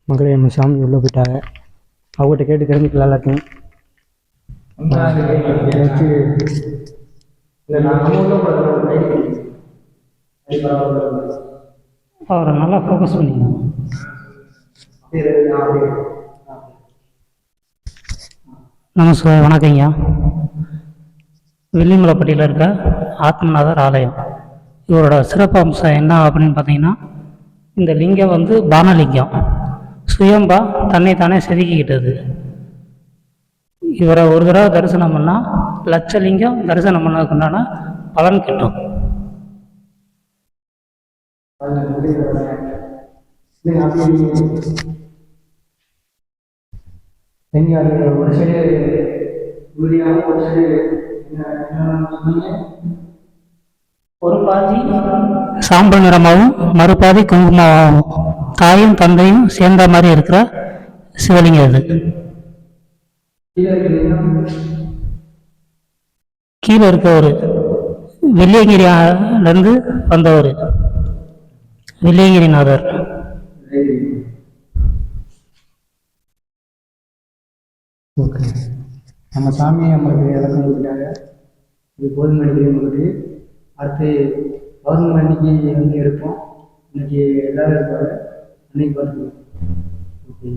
மக்களே நம்ம சாமி உள்ளே போயிட்டாங்க. அவங்ககிட்ட கேட்டு தெரிஞ்சுக்கலாம் எல்லாத்தையும். வச்சு அவரை நல்லா ஃபோக்கஸ் பண்ணிக்கணும். நமஸ்காரம், வணக்கம் ஐயா. வெள்ளிமலைப்பட்டியில் இருக்க ஆத்மநாதர் ஆலயம், இவரோட சிறப்பு அம்சம் என்ன அப்படின்னு பார்த்தீங்கன்னா, இந்த லிங்கம் வந்து பானலிங்கம், சுயம்பா தன்னை தானே செதுக்கிக்கிட்டது. இவரை ஒரு தடவை தரிசனம் பண்ணால் லட்சலிங்கம் தரிசனம் பண்ணதுக்கு உண்டான பலன் கிட்டும். ஒரு சைடு ஒரு பாதி சாம்பல் நிறமாகவும் மறுபாதி குங்குமமாகவும் தாயும் தந்தையும் சேர்ந்த மாதிரி இருக்கிற சிவலிங்கம் இது. கீழே இருக்கவர் வெள்ளியங்கிரியிலிருந்து வந்தவர், வெள்ளியங்கிரிநாதர். ஓகே, நம்ம சாமியை நம்மளுக்கு இலக்கம் கொடுத்துட்டாங்க. இது கோதுமை அடிக்கிறது நம்மளுக்கு. அடுத்து பௌர்ணமி அன்னைக்கு வந்து எடுப்போம். இன்னைக்கு எல்லாரும் இருப்பாங்க, அன்னைக்கு பார்த்துக்கலாம். ஓகே.